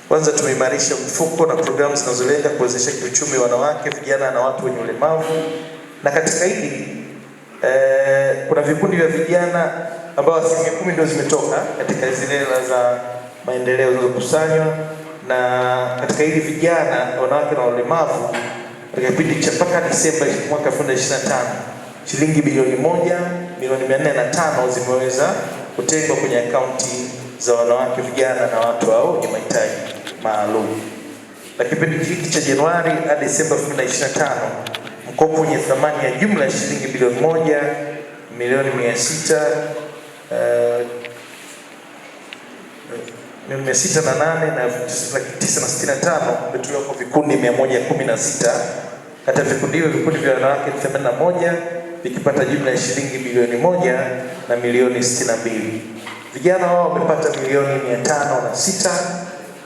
Kwanza tumeimarisha mfuko na programu zinazolenga kuwezesha kiuchumi wanawake, vijana na watu wenye ulemavu. Na katika hili kuna vikundi vya vijana ambao 10% ndio zimetoka katika zile hela za maendeleo zilizokusanywa. Na katika hili vijana, wanawake na ulemavu, katika kipindi cha mpaka Disemba mwaka 2025, shilingi bilioni 1,405 zimeweza kutengwa kwenye akaunti za wanawake, vijana na watu hao wenye mahitaji maalum. Na kipindi hiki cha Januari hadi Disemba 2025, mkopo wenye thamani ya jumla ya shilingi bilioni 1,608,965 umetolewa kwa vikundi 116. Hata vikundi hivyo, vikundi vya wanawake 81 vikipata jumla ya shilingi bilioni 1,062,000. Vijana wao wamepata milioni 506,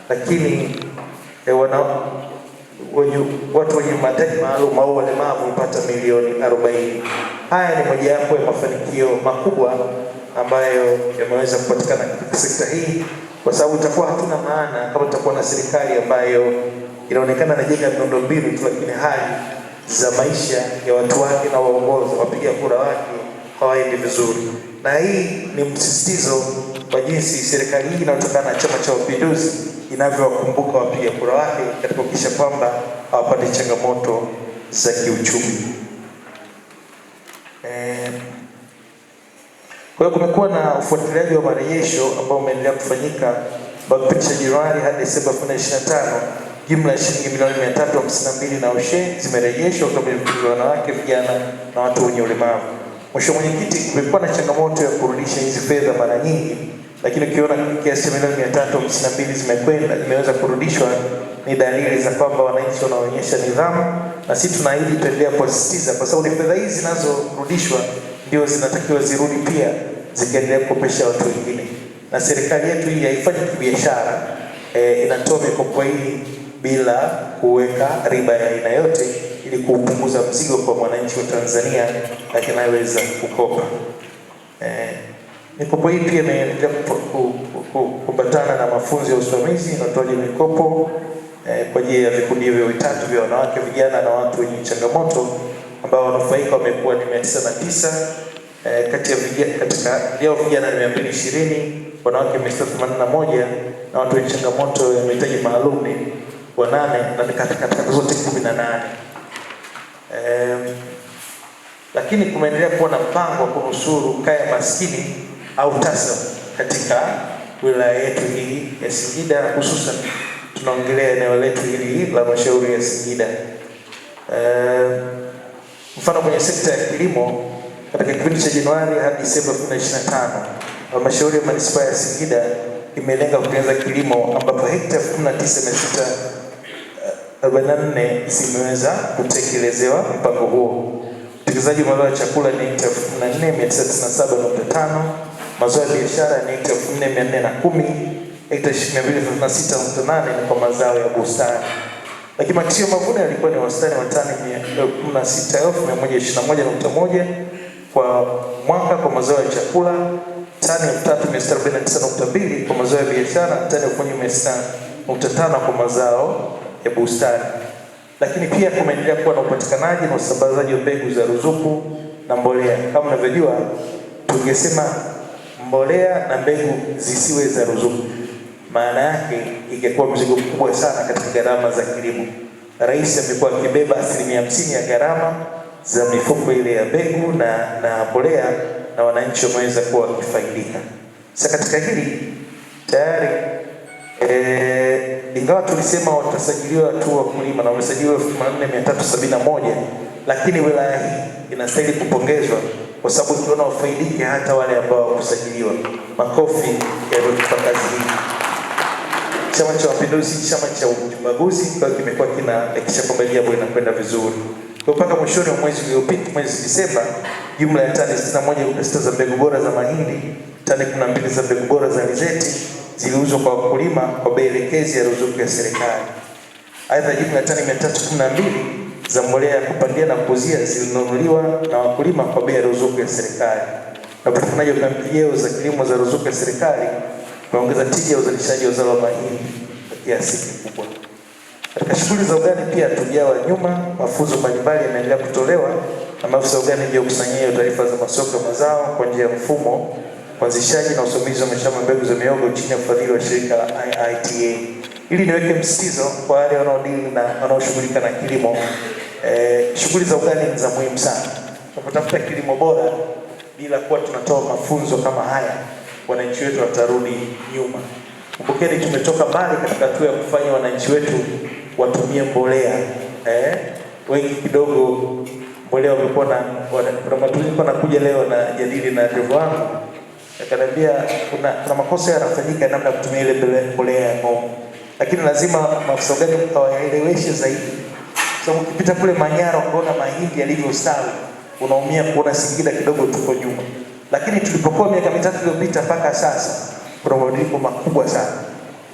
lakini watu wenye mahitaji maalum au walemavu wamepata milioni 40. Haya ni mojawapo ya mafanikio makubwa ambayo yameweza kupatikana katika sekta hii, kwa sababu itakuwa hatuna maana kama tutakuwa na serikali ambayo inaonekana inajenga miundombinu tu, lakini hali za maisha ya watu wake na waongozi wapiga kura wake hawaendi vizuri. Na hii ni msisitizo wa jinsi serikali hii inayotokana na Chama cha Mapinduzi inavyowakumbuka wapiga kura wake katika kuhakikisha kwamba hawapati changamoto za kiuchumi. Kwa hiyo kumekuwa na ufuatiliaji wa marejesho ambao umeendelea kufanyika kwa kipindi cha Januari hadi Desemba 2025. Jumla ya shilingi milioni 352 na ushe zimerejeshwa kwa vikundi vya wanawake, vijana na watu wenye ulemavu. Mheshimiwa Mwenyekiti, kumekuwa na changamoto ya kurudisha hizi fedha mara nyingi, lakini ukiona kiasi cha milioni 352 zimeweza kurudishwa, ni dalili za kwamba wananchi wanaonyesha nidhamu, na sisi tunaahidi tutaendelea kusisitiza, kwa sababu fedha hizi zinazorudishwa ndio zinatakiwa zirudi pia zikiendelea kukopesha watu wengine. Na serikali yetu hii haifanyi kibiashara, inatoa mikopo hii bila kuweka riba ya aina yote, ili kupunguza mzigo kwa mwananchi wa Tanzania anayeweza kukopa. Mikopo hii pia imeendelea kupatana na mafunzo ya usimamizi na utoaji mikopo kwa ajili ya vikundi hivyo vitatu vya wanawake, vijana na watu wenye changamoto, ambao wanufaika wamekuwa ni 909. Kati ya vijana ni 220, wanawake 181 na watu wenye changamoto ya mahitaji maalum ni 8, na katika zote 18. Lakini kumeendelea kuwa na mpango wa kunusuru kaya maskini au TASAF katika wilaya yetu hii ya Singida, hususan tunaongelea eneo letu hili la halmashauri ya Singida. Mfano, kwenye sekta ya kilimo, katika kipindi cha Januari hadi Desemba 2025, halmashauri ya manispaa ya Singida imelenga kuendeleza kilimo, ambapo hekta 19,944 zimeweza kutekelezewa mpango huo. Utekelezaji wa mazao ya chakula ni hekta 14,997.5, mazao ya biashara ni hekta 4,410, hekta 236.8 ni kwa mazao ya bustani. Lakini makisio mavuno yalikuwa ni wastani wa tani 16,121.1 kwa mwaka kwa mazao ya chakula, tani 3,649.2 kwa mazao ya biashara, tani 1,600.5 kwa mazao ya bustani. Lakini pia kumeendelea kuwa na upatikanaji na usambazaji wa mbegu za ruzuku na mbolea. Kama unavyojua, tungesema mbolea na mbegu zisiwe za ruzuku, maana yake ingekuwa mzigo mkubwa sana katika gharama za kilimo. Rais amekuwa akibeba 50% ya gharama za mifuko ile ya mbegu na mbolea, na wananchi wameweza kuwa wakifaidika. Sasa katika hili tayari ingawa tulisema watasajiliwa tu wakulima na wamesajiliwa 4,371, lakini wilaya hii inastahili kupongezwa, kwa sababu tunaona wafaidike hata wale ambao hawakusajiliwa. Makofi yaliyotupa kazi hii. Chama cha Mapinduzi, chama cha ubaguzi, kwa kimekuwa kinahakikisha kwamba jambo linakwenda vizuri. Kwa mpaka mwishoni wa mwezi uliopita, mwezi Disemba, jumla ya tani 61.6 za mbegu bora za mahindi, tani 12 za mbegu bora za alizeti ziliuzwa kwa wakulima kwa bei elekezi ya ruzuku ya serikali. Aidha, jumla ya tani 312 za mbolea ya kupandia na kukuzia zilinunuliwa na wakulima kwa bei ya ruzuku ya serikali. Na upatikanaji wa pembejeo za kilimo za ruzuku ya serikali Tumeongeza tija ya uzalishaji wa zao la mahindi kwa kiasi kikubwa. Katika shughuli za ugani pia tujawa nyuma, mafunzo mbalimbali yanaendelea kutolewa na maafisa ugani juu ya ukusanyaji wa taarifa za masoko ya mazao kwa njia ya mfumo, uanzishaji na usimamizi wa mashamba mbegu za mihogo chini ya ufadhili wa shirika la IITA. Ili niweke msisitizo kwa wale wanaodili na wanaoshughulika na kilimo, shughuli za ugani ni za muhimu sana. Tunapotafuta kilimo bora bila kuwa tunatoa mafunzo kama haya, wananchi wetu watarudi nyuma. Kumbukeni, tumetoka mbali katika hatua ya kufanya wananchi wetu watumie mbolea. Wengi kidogo mbolea wamekuwa na kuna matumizi kwa nakuja leo na jadili na ndugu wangu. Akaniambia kuna makosa yanafanyika namna ya kutumia ile mbolea ya ng'ombe. Lakini lazima maafisa ugani waeleweshe zaidi. Sababu ukipita kule Manyara unaona mahindi yalivyostawi, unaumia kuona Singida kidogo tuko nyuma. Lakini tulipokuwa miaka 3 iliyopita mpaka sasa kuna mabadiliko makubwa sana.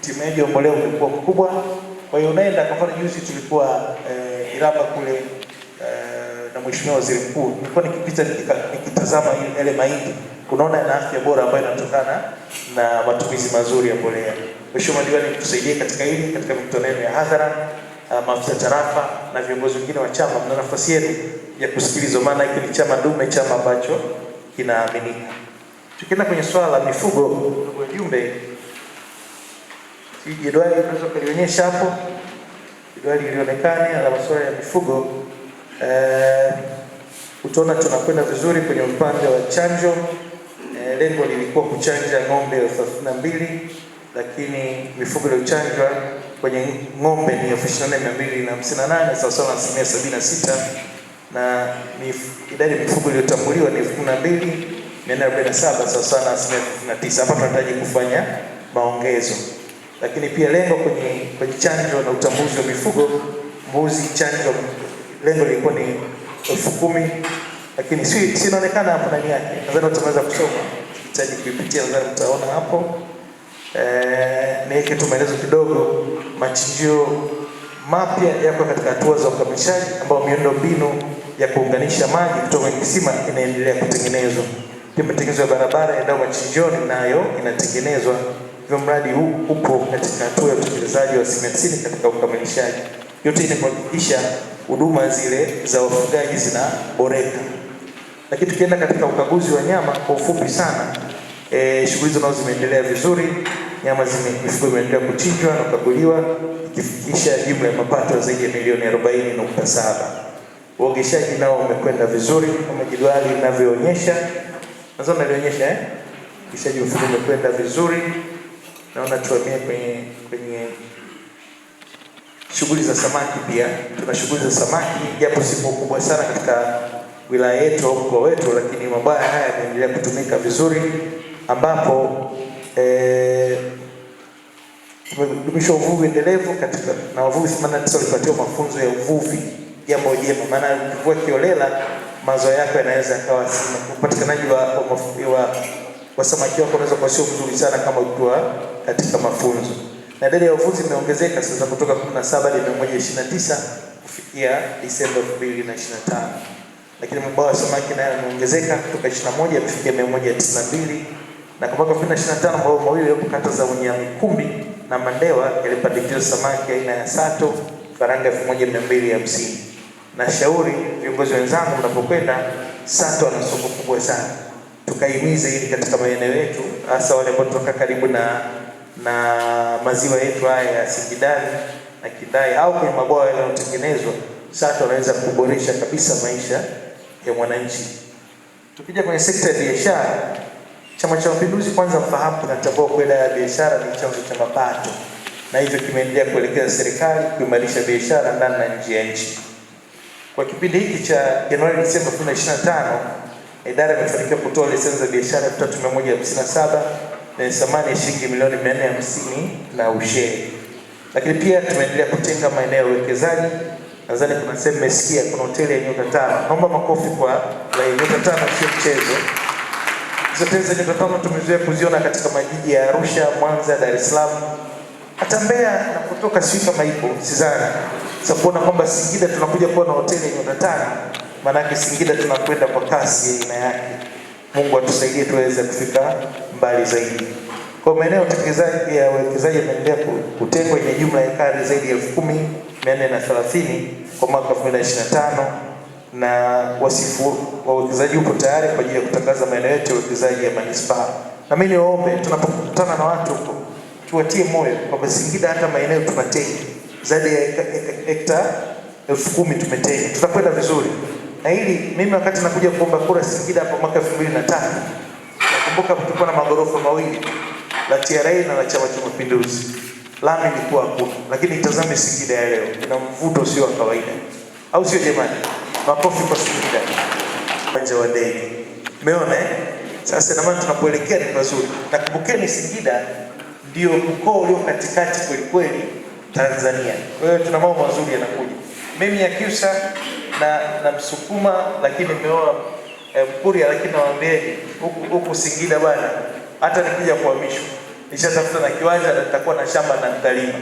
Timeji wa mbolea ulikuwa mkubwa. Kwa hiyo unaenda kwa mfano juzi tulikuwa Iraba kule na Mheshimiwa Waziri Mkuu. Nilikuwa nikipita nikitazama ile mahindi, unaona ina afya bora ambayo inatokana na matumizi mazuri ya mbolea. Mheshimiwa Diwani, tusaidie katika hili, katika mikutano ya hadhara, maafisa tarafa na viongozi wengine wa chama, mna nafasi yenu ya kusikilizwa, maana hiki ni chama dume, chama ambacho kinaaminika. Tukienda kwenye swala la mifugo, ndugu wajumbe, jedwali tunaweza kulionyesha hapo. Jedwali lionekane la masuala ya mifugo. Utaona tunakwenda vizuri kwenye upande wa chanjo. Lengo lilikuwa kuchanja ng'ombe 32, lakini mifugo iliyochanjwa kwenye ng'ombe ni 24,258 sawa sawa na 76%, na idadi ya mifugo iliyotambuliwa ni 12,447 sawa sawa na 39%. Hapa tunahitaji kufanya maongezo. Lakini pia lengo kwenye chanjo na utambuzi wa mifugo, mbuzi chanjo lengo lilikuwa ni 10,000, lakini si inaonekana hapo ndani yake. Nadhani utaweza kusoma, hitaji kuipitia, nadhani mtaona hapo. Niweke tu maelezo kidogo. Machinjio mapya yako katika hatua za ukamilishaji, ambao miundombinu ya kuunganisha maji kutoka kwenye kisima inaendelea kutengenezwa. Pia matengenezo ya barabara yaendayo machinjioni nayo inatengenezwa. Hivyo mradi huu upo katika hatua ya utekelezaji wa 90% katika ukamilishaji. Yote ni kuhakikisha huduma zile za wafugaji zinaboreka. Lakini tukienda katika ukaguzi wa nyama kwa ufupi sana, shughuli zao zimeendelea vizuri. Mifugo imeendelea kuchinjwa na kukaguliwa, ikifikisha jumla ya mapato zaidi ya milioni 40.7. Uogeshaji nao umekwenda vizuri kama jedwali linavyoonyesha. Nadhani nalionyesha uogeshaji mifugo umekwenda vizuri. Naona tuamie kwenye shughuli za samaki pia. Tuna shughuli za samaki japo si kubwa sana katika wilaya yetu au mkoa wetu, lakini mabaya haya yanaendelea kutumika vizuri, ambapo tumedumisha uvuvi endelevu katika na wavuvi 89 walipatiwa mafunzo ya uvuvi, jambo jema. Maana ukivua kiolela mazao yako yanaweza yakawa sina. Upatikanaji wa samaki wako unaweza kuwa sio mzuri sana kama ukiwa katika mafunzo. Na idadi ya wavuvi imeongezeka sasa kutoka 17 hadi 129 kufikia Disemba 2025. Lakini mabwawa ya samaki nayo yameongezeka kutoka 21 kufikia 192. Na kwa mwaka 2025 mabwawa mawili yapo kata za Unyamikumbi na Mandewa yalipandikizwa samaki aina ya sato faranga 1250. Na shauri viongozi wenzangu, mnapokwenda sato ana soko kubwa sana. Tukahimiza ili katika maeneo yetu, hasa wale ambao tunatoka karibu na maziwa yetu haya ya Singidani na Kidai au kwenye mabwawa yanayotengenezwa, sato anaweza kuboresha kabisa maisha ya mwananchi. Tukija kwenye sekta ya biashara, Chama cha Mapinduzi kwanza mfahamu kinatambua kwenda ya biashara ni chanzo cha mapato, na hivyo kimeendelea kuelekeza serikali kuimarisha biashara ndani na nje ya nchi. Kwa kipindi hiki cha Januari Disemba 2025, idara imefanikiwa kutoa leseni za biashara 3157 na thamani ya shilingi milioni 450 na usheri. Lakini pia tumeendelea kutenga maeneo ya uwekezaji. Nadhani kuna sehemu mmesikia kuna hoteli ya nyota 5. Naomba makofi kwa la nyota 5, sio mchezo. Hoteli za nyota 5 tumezoea kuziona katika majiji ya Arusha, Mwanza, Dar es Salaam, hata Mbeya na kutoka sisi kama ipo sidhani. Sasa kuona kwamba Singida tunakuja kuona hoteli ya nyota 5, maana yake Singida tunakwenda kwa kasi ya aina yake. Mungu atusaidie tuweze kufika mbali zaidi. Kwa maeneo utekelezaji ya uwekezaji yanaendelea kutengwa yenye jumla ya ekari zaidi ya 10,430 kwa mwaka 2025, na wasifu wa uwekezaji upo tayari kwa ajili ya kutangaza maeneo yetu ya uwekezaji ya manispaa. Na mimi niwaombe tunapokutana na watu huko, tuwatie moyo kwamba Singida hata maeneo tunatenga zaidi ya hekta 10,000 tumetenga, tutakwenda vizuri. Na hili mimi wakati nakuja kuomba kura Singida hapo mwaka 2003, nakumbuka tulikuwa na magorofa mawili, la TRA na la Chama cha Mapinduzi. Lami ilikuwa hakuna, lakini tazame Singida ya leo, ina mvuto usio wa kawaida. Au sio jamani? Makofi kwa Singida. Uwanja wa ndege. Umeona eh? Sasa na maana tunapoelekea ni pazuri. Na kumbukeni Singida ndio mkoa ulio katikati kweli kweli Tanzania. Kwa hiyo tuna mambo mazuri yanakuja. Mimi ya Kyusa na Msukuma, lakini nimeoa Mkuria, lakini nawaambieni huku Singida bwana, hata nikija kuhamishwa nishatafuta na kiwanja na nitakuwa na shamba na nitalima.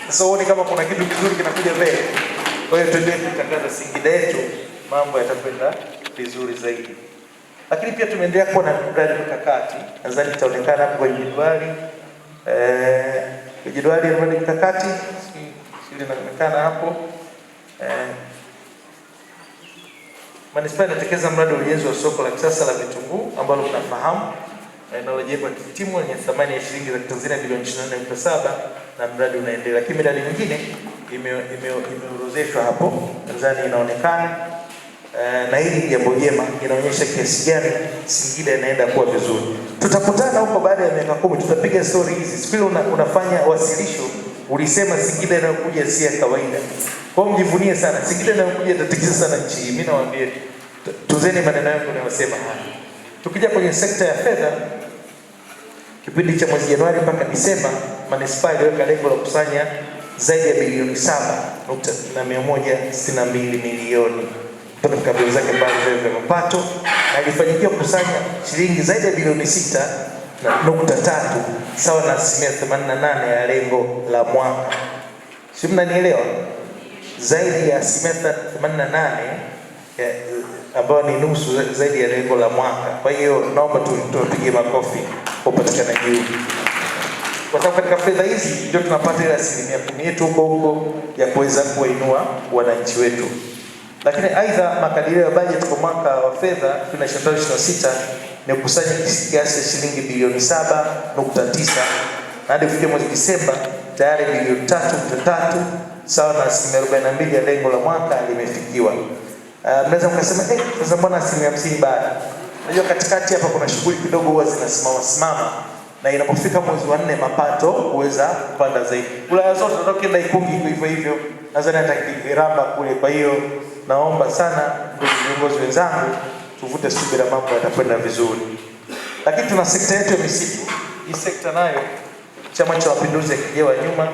Sasa uone kama kuna kitu kizuri kinakuja mbele. Kwa hiyo tuendelee kutangaza Singida yetu, mambo yatakwenda vizuri zaidi. Lakini pia tumeendelea kuwa na mradi mkakati, nadhani itaonekana hapo kwenye jedwali. Jedwali ya mradi mkakati sisi linaonekana hapo. Manispaa inatekeleza mradi wa ujenzi wa soko la kisasa la vitunguu ambalo mnafahamu linalojengwa kitimu yenye thamani ya shilingi za Tanzania bilioni 24.7, na mradi unaendelea. Lakini miradi mingine imeorodheshwa hapo, nadhani inaonekana. Na hili jambo jema, inaonyesha kiasi gani Singida inaenda kuwa vizuri. Tutakutana huko baada ya miaka 10, tutapiga story hizi. Siku ile unafanya wasilisho, ulisema Singida inayokuja si ya kawaida. Kwa mjivunie sana Singida inayokuja itatikisa sana nchi hii. Mimi nawaambia tuzeni maneno yangu ninayosema haya. Tukija kwenye sekta ya fedha, kipindi cha mwezi Januari mpaka Disemba, manispaa iliweka lengo la kukusanya zaidi ya bilioni 7.162 milioni kutoka kabla zake mbalimbali vya mapato, na ilifanikiwa kukusanya shilingi zaidi ya bilioni 6.3 sawa na 88% ya lengo la mwaka. Si mnanielewa? Zaidi ya 88% ambayo ni nusu zaidi ya lengo la mwaka. Kwa hiyo naomba tupige makofi kwa upatikanaji huu, kwa sababu katika fedha hizi ndio tunapata ile 10% yetu huko ya kuweza kuinua wananchi wetu. Lakini aidha, makadirio ya bajeti kwa mwaka wa fedha 2025/26 ni kukusanya kiasi cha shilingi bilioni 7.9, na hadi kufikia mwezi Disemba tayari bilioni 3.3 sawa na 42% ya lengo la mwaka limefikiwa. Mnaweza mkasema sasa mbona 50% bado? Unajua katikati hapa kuna shughuli kidogo huwa zinasimama, na inapofika mwezi wa 4 mapato huweza kupanda zaidi. Wilaya zote zinatokenda Ikungi hivyo hivyo, nadhani hata Kiramba kule. Kwa hiyo naomba sana ndugu viongozi wenzangu, tuvute subira, mambo yatakwenda vizuri. Lakini tuna sekta yetu ya misitu. Hii sekta nayo Chama cha Mapinduzi akijewa nyuma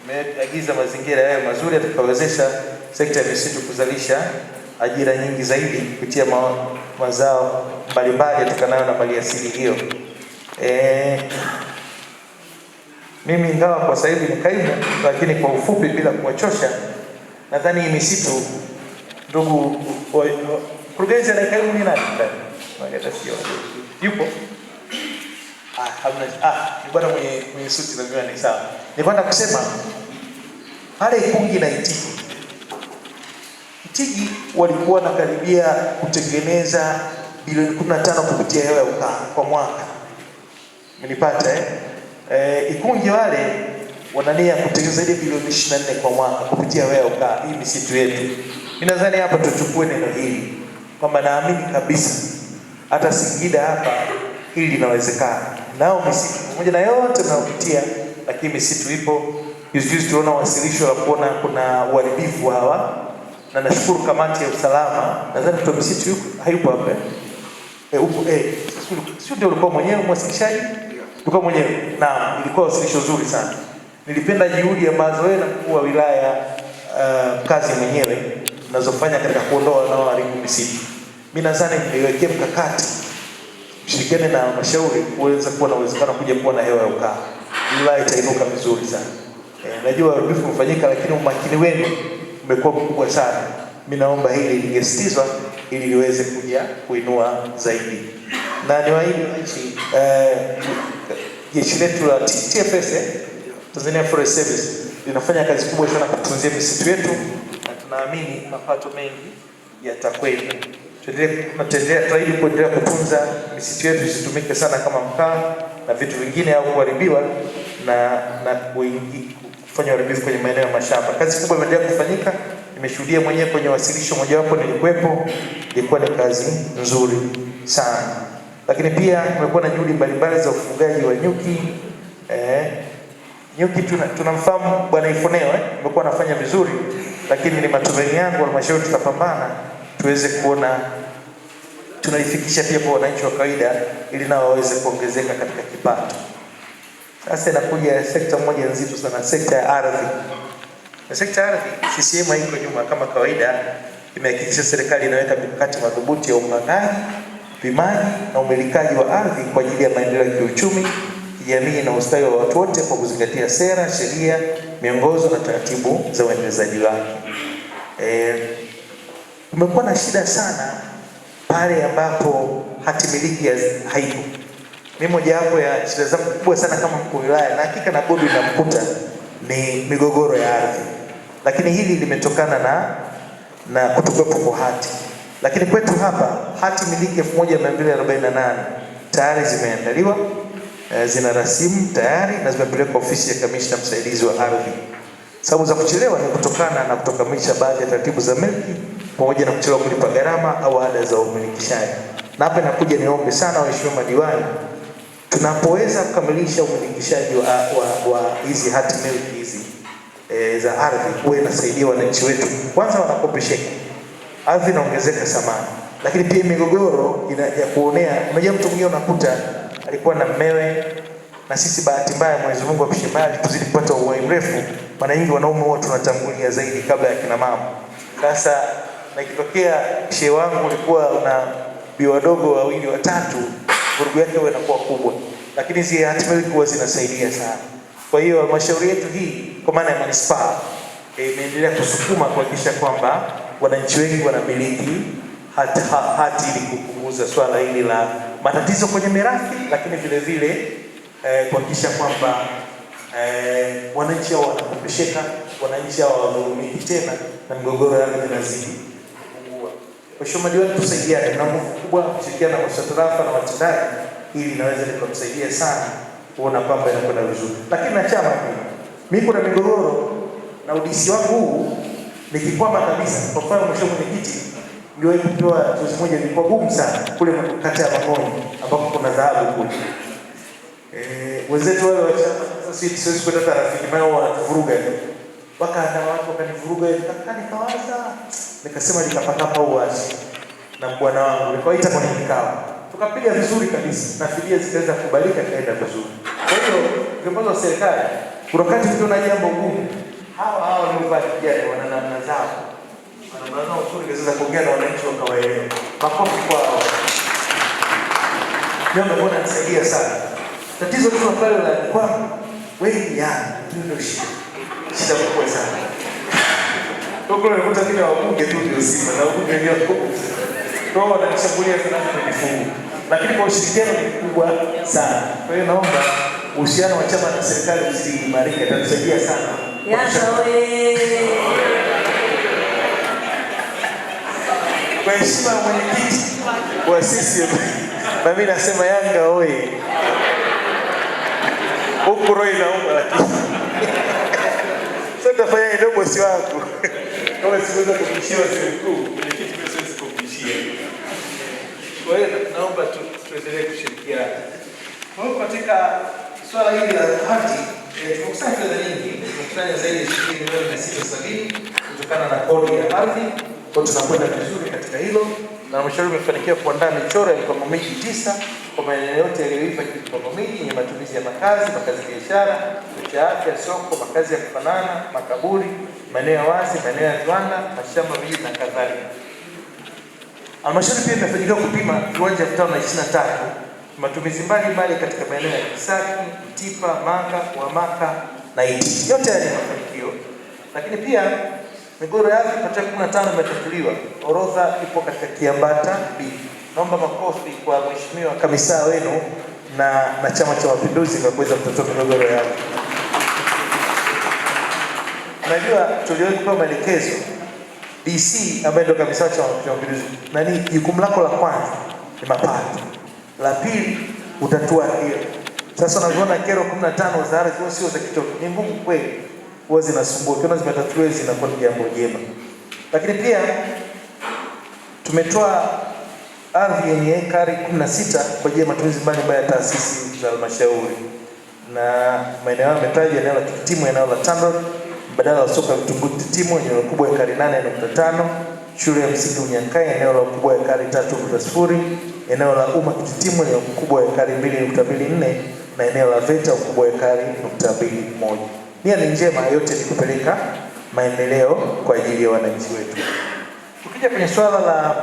imeagiza mazingira yawe mazuri yatakayowezesha sekta ya misitu kuzalisha ajira nyingi zaidi kupitia mazao mbalimbali yatokanayo na maliasili hiyo. Mimi ingawa kwa sasa hivi ni kaimu, lakini kwa ufupi bila kuwachosha, nadhani misitu, ndugu mkurugenzi na kaimu ni nani ndani? Hata sio. Yupo? Hamna. Ni bwana mwenye suti na miwani, sawa. Nilipenda kusema pale Ikungi na Itigi walikuwa nakaribia kutengeneza bilioni 15 kupitia hewa ya ukaa kwa mwaka. Mnipata Ikungi wale wanania kutengeneza zaidi bilioni 24 kwa mwaka kupitia hewa ya ukaa, hii misitu yetu. Mimi nadhani hapa tuchukue neno hili kwamba naamini kabisa hata Singida hapa hili linawezekana. Nao misitu pamoja na yote mnayopitia, lakini misitu ipo. Juzi tunaona wasilisho la kuona kuna uharibifu hawa, na nashukuru kamati ya usalama, nadhani mtu misitu hayupo hapa. Sio ndio ulikuwa mwenyewe mwasilishaji? Ulikuwa mwenyewe. Naam, ilikuwa wasilisho zuri sana. Nilipenda juhudi ambazo wewe na mkuu wa wilaya kazi mwenyewe unazofanya katika kuondoa wanaoharibu misitu. Mimi nadhani niwekee mkakati, mshirikiane na halmashauri kuweza kuwa na uwezekano kuja kuwa na hewa ya ukaa. Wilaya itainuka vizuri sana. Najua uharibifu umefanyika, lakini umakini wenu umekuwa mkubwa sana. Mimi naomba hili lingesitizwa ili liweze kuja kuinua zaidi. Na niwaahidi nchi jeshi letu la TFS, Tanzania Forest Service, linafanya kazi kubwa sana kutunzia misitu yetu, na tunaamini mapato mengi yatakwenda. Tuendelee kuendelea kutunza misitu yetu isitumike sana kama mkaa na vitu vingine au kuharibiwa na kufanya uharibifu kwenye maeneo ya mashamba. Kazi kubwa imeendelea kufanyika. Nimeshuhudia mwenyewe kwenye wasilisho mojawapo nilikuwepo, ilikuwa ni kazi nzuri sana. Lakini pia tumekuwa na juhudi mbalimbali za ufugaji wa nyuki. Nyuki tunamfahamu Bwana Ifoneo, amekuwa anafanya vizuri, lakini ni matumaini yangu halmashauri tutapambana tuweze kuona tunaifikisha pia kwa wananchi wa kawaida ili nao waweze kuongezeka katika kipato. Sasa inakuja sekta moja nzito sana, sekta ya ardhi. Na sekta ya ardhi CCM haiko nyuma kama kawaida, imehakikisha serikali inaweka mikakati madhubuti ya upangaji, upimaji na umilikaji wa ardhi kwa ajili ya maendeleo ya kiuchumi, kijamii na ustawi wa watu wote kwa kuzingatia sera, sheria, miongozo na taratibu za uendelezaji wake. Kumekuwa na shida sana pale ambapo hati miliki haipo. Mimi moja wapo ya shida zangu kubwa sana kama mkuu wa wilaya, na hakika na bodi inamkuta, ni migogoro ya ardhi. Lakini hili limetokana na kutokuwepo kwa hati. Lakini kwetu hapa hati miliki 1248 tayari zimeandaliwa, zina rasimu tayari na zimepelekwa ofisi ya kamishna msaidizi wa ardhi. Sababu za kuchelewa ni kutokana na kutokamilisha baadhi ya taratibu za miliki pamoja na kuchelewa kulipa gharama au ada za umilikishaji. Na hapa inakuja niombe sana waheshimiwa madiwani, tunapoweza kukamilisha umilikishaji wa hizi hati miliki hizi za ardhi, huwa inasaidia wananchi wetu. Kwanza wanakopesheka, ardhi inaongezeka thamani, lakini pia migogoro ya kuonea. Unajua mtu mwingine unakuta alikuwa na mmewe, na sisi bahati mbaya Mwenyezi Mungu akushimali tuzidi kupata uhai mrefu, maana nyingi wanaume wote tunatangulia zaidi kabla ya kina mama. Sasa na ikitokea shehe wangu ulikuwa una bibi wadogo wawili watatu, vurugu yake huwa inakuwa kubwa, lakini hizi hati miliki huwa zinasaidia sana. Kwa hiyo halmashauri yetu hii kwa maana ya manispaa imeendelea kusukuma kuhakikisha kwamba wananchi wengi wanamiliki hati ili kupunguza swala hili la matatizo kwenye mirathi, lakini vile vile kuhakikisha kwamba wananchi hao wanakopesheka, wananchi hao hawadhulumiki tena na migogoro yao inazidi kupungua. Mheshimiwa madiwani, tusaidiane na nguvu kubwa, kushirikiana na washauri na watendaji, ili naweza nikamsaidia sana kuona kwamba inakwenda vizuri. Lakini na chama hiki, mimi kuna migogoro na udisi wangu huu nikikwama kabisa. Kwa mfano mheshimiwa mwenyekiti, ndio kupewa tuzo moja ilikuwa gumu sana kule kata ya Mangoni ambapo kuna dhahabu kule. Wenzetu wale wa chama sasa siwezi kwenda rafiki mao wanatuvuruga. Wakaenda watu wakanivuruga, nikawaza, nikasema nikapata hapa uwazi na bwana wangu, nikawaita kwenye kikao. Tukapiga vizuri kabisa na fidia zikaweza kukubalika, kaenda vizuri. Kwa hiyo viongozi wa serikali kuna wakati tunaona jambo gumu, hawa waliovaa kijani wana namna zao. Wana namna nzuri kaza kuongea na wananchi wakawaelewa. Makofi kwao. Jambo bwana nisaidia sana. Tatizo tu pale la kwamba wengi ndio shida kubwa sana. Toko unakuta kile wabunge tu ndio sifa na wabunge ndio kwa wanashambulia sana kwenye mifumo. Lakini kwa ushirikiano ni mkubwa sana. Kwa hiyo naomba uhusiano wa chama na serikali usiimarike, itatusaidia sana. Yanga wewe. Kwa heshima ya mwenyekiti wa sisi, na mimi nasema Yanga oye. Huko roho inauma, lakini sasa tafanya ndio bosi wako. Kama siweza kumshia waziri mkuu, mwenyekiti siwezi kumshia. Kwa hiyo naomba tuendelee kushirikiana. Kwa hiyo katika swala hili la hati, tumekusanya fedha nyingi, tumekusanya zaidi ya shilingi milioni 670 kutokana na kodi ya ardhi. Kwa tunakwenda vizuri katika hilo, na halmashauri imefanikiwa kuandaa michoro ya mipango miji 9 kwa maeneo yote yaliyoiva mipango miji yenye matumizi ya makazi ya biashara, cha afya, soko, makazi ya kufanana, makaburi, maeneo ya wazi, maeneo ya viwanda, mashamba, miji na kadhalika. Halmashauri pia imefanikiwa kupima viwanja 523 matumizi mbalimbali katika maeneo ya Kisaki, Mtipa, Manga, Wamaka na Itigi. Yote haya ni mafanikio. Lakini pia migogoro ya ardhi katika 15 imetatuliwa. Orodha ipo katika kiambata B. Naomba makofi kwa mheshimiwa kamisa wenu na Chama cha Mapinduzi kwa kuweza kutatua migogoro yao. Najua tuliwahi kupewa maelekezo DC ambaye ndio kabisa Chama cha Mapinduzi, nani jukumu lako la kwanza ni mapato, la pili utatua kero. Sasa unaviona kero 15 za ardhi sio za kitoto, ni ngumu kweli, huwa zinasumbua, kama zimetatuliwa zinakuwa ni jambo jema. Lakini pia tumetoa ardhi yenye ekari 16 kwa ajili ya matumizi mbalimbali ya taasisi za halmashauri, na maeneo yametaja eneo la Kititimu, eneo la Tandon, badala ya soko la Vitunguu Kititimu eneo la kubwa ekari 8.5, shule ya msingi Unyankai eneo la kubwa ekari 3.0, eneo la umma Kititimu eneo kubwa ekari 2.24 na eneo la VETA ukubwa ekari 0.21. Nia ni njema, yote ni kupeleka maendeleo kwa ajili ya wananchi wetu. Tukija kwenye swala la